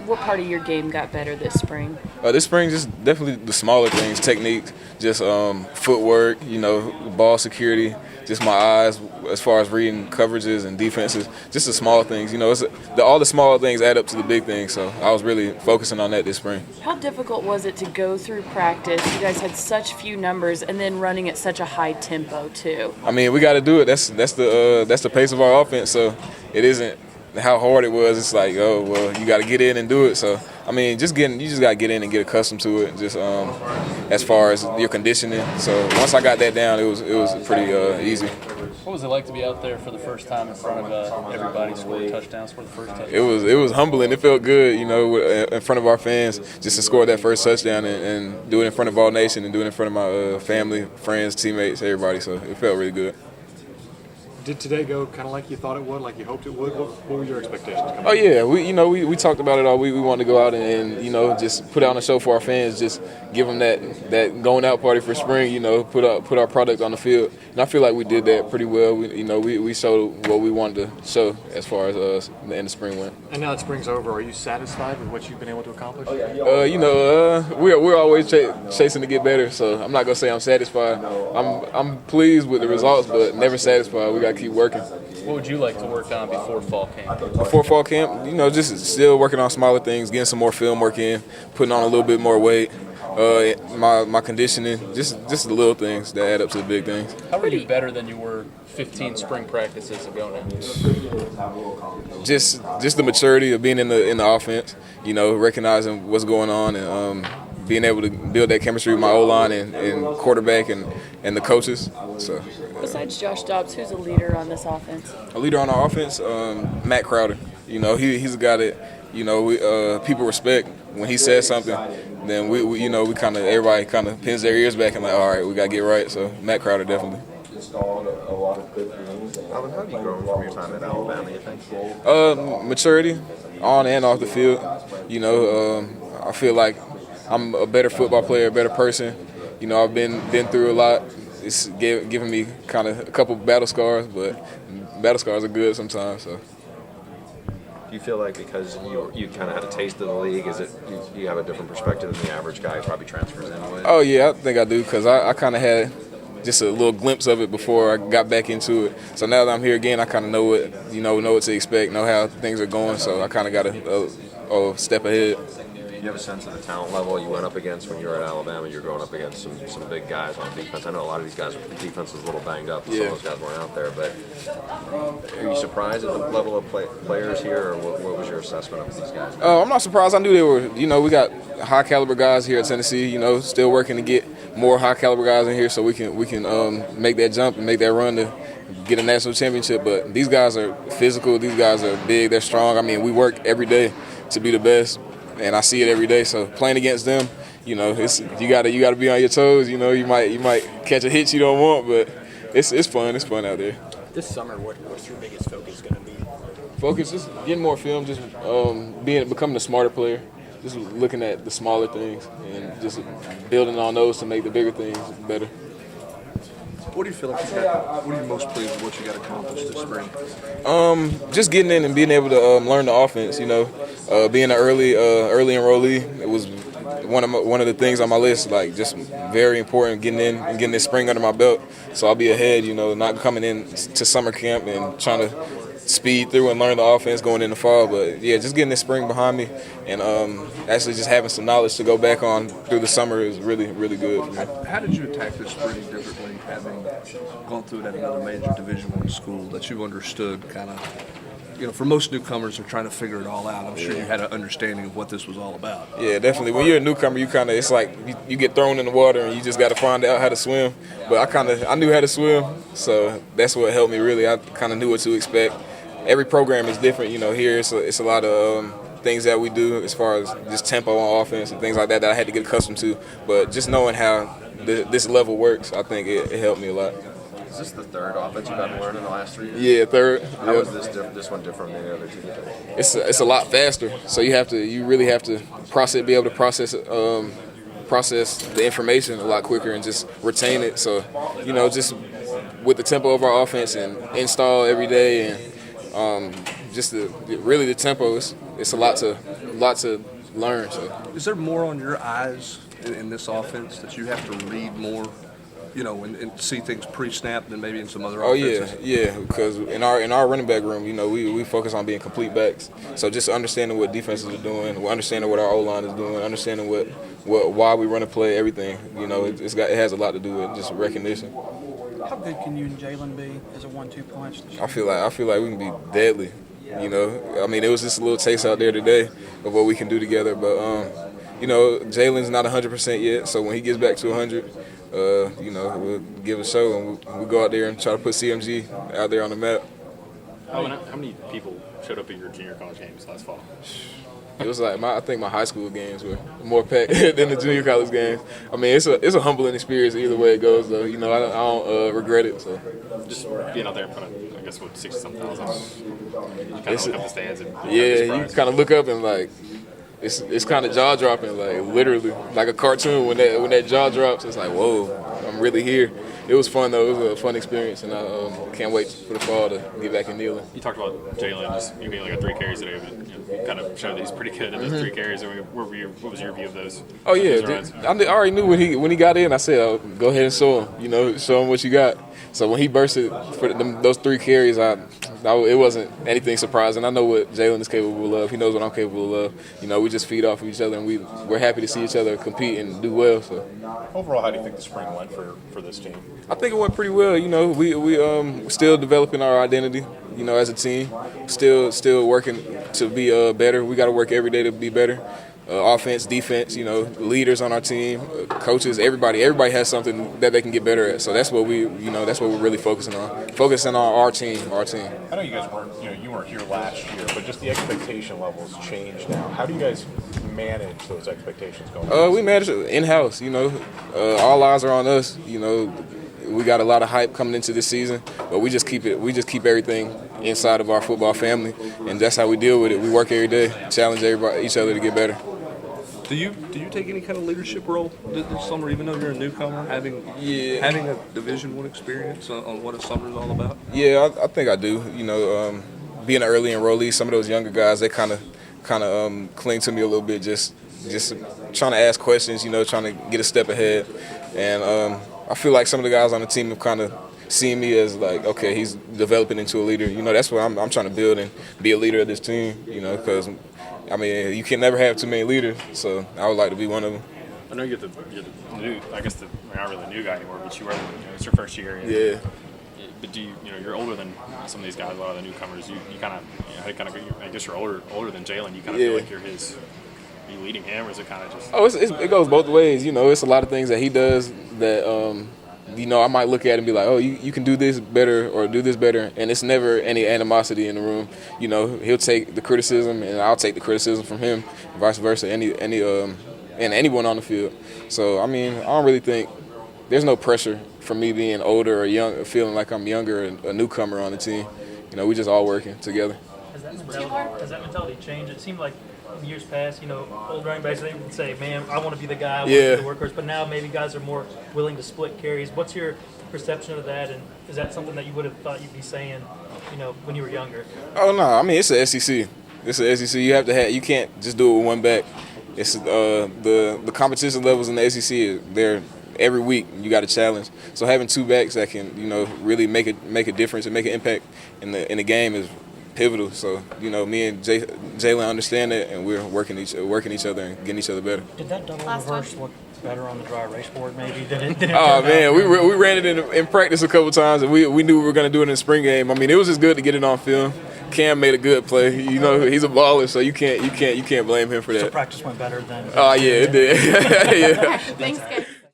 What part of your game got better this spring? This spring, just definitely the smaller things, technique, just footwork, ball security, just my eyes as far as reading coverages and defenses, just the small things. All the small things add up to the big things, so I was really focusing on that this spring. How difficult was it to go through practice? You guys had such few numbers and then running at such a high tempo, too. I mean, we got to do it. That's the pace of our offense, so it isn't how hard it was. It's like, oh, well, you got to get in and do it. So, I mean, you just got to get in and get accustomed to it, just as far as your conditioning. So once I got that down, it was pretty easy. What was it like to be out there for the first time in front of everybody, score touchdowns for the first touchdown? It was humbling. It felt good, in front of our fans, just to score that first touchdown and do it in front of all nation and do it in front of my family, friends, teammates, everybody. So it felt really good. Did today go kind of like you thought it would, like you hoped it would? What were your expectations coming? Oh yeah, we talked about it all week. We wanted to go out and just put out a show for our fans, just give them that going out party for spring. Put our product on the field, and I feel like we did that pretty well. We showed what we wanted to show as far as the end of spring went. And now that spring's over, are you satisfied with what you've been able to accomplish? We're always chasing to get better, so I'm not gonna say I'm satisfied. I'm pleased with the results, but never satisfied. We got keep working. What would you like to work on before fall camp? Before fall camp, just still working on smaller things, getting some more film work in, putting on a little bit more weight, my conditioning, just the little things that add up to the big things. How are you better than you were 15 spring practices ago now? Just the maturity of being in the offense, recognizing what's going on and being able to build that chemistry with my O-line and quarterback and the coaches. So. Besides Josh Dobbs, who's a leader on this offense? A leader on our offense, Matt Crowder. He's a guy that people respect. When he says something, then everybody kind of pins their ears back and like, all right, we gotta get right. So Matt Crowder definitely. Alvin, how have you grown from your time at Alabama, you think? Maturity, on and off the field. I feel like I'm a better football player, a better person. I've been through a lot. It's given me kind of a couple battle scars, but battle scars are good sometimes. So. Do you feel like because you kind of had a taste of the league, is it you have a different perspective than the average guy who probably transfers in with? Oh yeah, I think I do because I kind of had just a little glimpse of it before I got back into it. So now that I'm here again, I kind of know what to expect, know how things are going. So I kind of got a step ahead. Do you have a sense of the talent level you went up against when you were at Alabama? You're going up against some big guys on defense. I know a lot of these guys, the defense was a little banged up. Yeah. Some of those guys weren't out there. But are you surprised at the level of players here, or what was your assessment of these guys? I'm not surprised. I knew they were, we got high caliber guys here at Tennessee, still working to get more high caliber guys in here so we can make that jump and make that run to get a national championship. But these guys are physical. These guys are big. They're strong. I mean, we work every day to be the best. And I see it every day. So playing against them, you gotta be on your toes. You might catch a hit you don't want, but it's fun. It's fun out there. This summer, what's your biggest focus going to be? Focus, just getting more film, just becoming a smarter player, just looking at the smaller things and just building on those to make the bigger things better. What do you feel like what are you most pleased with what you got accomplished this spring? Just getting in and being able to learn the offense. Being an early enrollee, it was one of the things on my list. Like just very important, getting in and getting this spring under my belt. So I'll be ahead. Not coming in to summer camp and trying to speed through and learn the offense going in the fall. But yeah, just getting this spring behind me and actually just having some knowledge to go back on through the summer is really, really good for me. How did you attack this spring differently, having gone through it at another major Division I school that you understood kind of? For most newcomers, they're trying to figure it all out. I'm sure you had an understanding of what this was all about. Yeah, definitely. When you're a newcomer, it's like you get thrown in the water and you just got to find out how to swim. But I knew how to swim, so that's what helped me really. I kind of knew what to expect. Every program is different. Here it's a lot of things that we do as far as just tempo on offense and things like that I had to get accustomed to. But just knowing how this level works, I think it helped me a lot. Is this the third offense you've had to learn in the last 3 years? Yeah, third. How is this one different than the other two? It's a lot faster. So you really have to be able to process the information a lot quicker and just retain it. So just with the tempo of our offense and install every day, and really the tempo it's a lot to learn. So Is there more on your eyes in this offense that you have to read more, and see things pre-snap than maybe in some other offenses? yeah, because in our running back room, we focus on being complete backs. So just understanding what defenses are doing, understanding what our O-line is doing, understanding why we run a play, everything. It has a lot to do with just recognition. How good can you and Jalen be as a 1-2 punch? I feel like we can be deadly. It was just a little taste out there today of what we can do together. But Jalen's not 100% yet. So when he gets back to 100, we'll give a show and we'll go out there and try to put CMG out there on the map. How many people showed up at your junior college games last fall? It was like I think my high school games were more packed than the junior college games. It's a humbling experience either way it goes though. I don't regret it. So Just being out there in front of, I guess, 60-something thousand. You kind of look up the stands and you kind of look up and like it's kind of jaw dropping, like literally like a cartoon when that jaw drops. It's like, whoa, I'm really here. It was fun though. It was a fun experience, and I can't wait for the fall to get back in kneeling. You talked about Jalen just you being like a 3 carries today, but you kind of showed that he's pretty good at those 3 carries. What was your view of those? Oh yeah, those runs? I already knew when he got in. I said, go ahead and show him. Show him what you got. So when he bursted for those 3 carries, it wasn't anything surprising. I know what Jalen is capable of. He knows what I'm capable of. We just feed off of each other, and we're happy to see each other compete and do well. So overall, how do you think the spring went for this team? I think it went pretty well. We still developing our identity. As a team, still working to be better. We got to work every day to be better. Offense, defense, leaders on our team, coaches, everybody has something that they can get better at. So that's what we're really focusing on our team. I know you guys you weren't here last year, but just the expectation levels changed now. How do you guys manage those expectations going forward? We manage it in-house, all eyes are on us, we got a lot of hype coming into this season, but we just keep everything inside of our football family, and that's how we deal with it. We work every day, challenge each other to get better. Do you take any kind of leadership role this summer, even though you're a newcomer, having a Division I experience on what a summer is all about? Yeah, I think I do. Being an early enrollee, some of those younger guys, they kind of cling to me a little bit, just trying to ask questions, trying to get a step ahead, and I feel like some of the guys on the team have kind of seen me as like, okay, he's developing into a leader. That's what I'm trying to build and be a leader of this team. Because you can never have too many leaders, so I would like to be one of them. I know you're the new, I guess not really the new guy anymore, but you were. It's your first year. Yeah. But you're older than some of these guys, a lot of the newcomers. You kind of, I guess you're older than Jalen. You kind of feel like are you leading him, or is it kind of just? Oh, it goes both ways. It's a lot of things that he does that I might look at and be like, oh, you can do this better or do this better, and it's never any animosity in the room. He'll take the criticism, and I'll take the criticism from him, and vice versa. And anyone on the field. So I don't really think there's no pressure for me being older or young, or feeling like I'm younger and a newcomer on the team. We just all working together. Has that mentality changed? It seemed like in years past, old running backs, they would say, man, I want to be the guy, I want to be the workhorse. But now maybe guys are more willing to split carries. What's your perception of that? And is that something that you would have thought you'd be saying, when you were younger? Oh, no. It's the SEC. It's the SEC. You can't just do it with one back. It's the competition levels in the SEC, they're every week you got a challenge. So having 2 backs that can, really make a difference and make an impact in the game is pivotal. So, me and Jalen understand it, and we're working each other and getting each other better. Did that double reverse look better on the dry erase board maybe than it Oh, man, we ran it in practice a couple times, and we knew we were going to do it in the spring game. It was just good to get it on film. Cam made a good play. He's a baller, so you can't blame him for that. So practice went better than. Oh, yeah, it did. Yeah. Thanks, guys.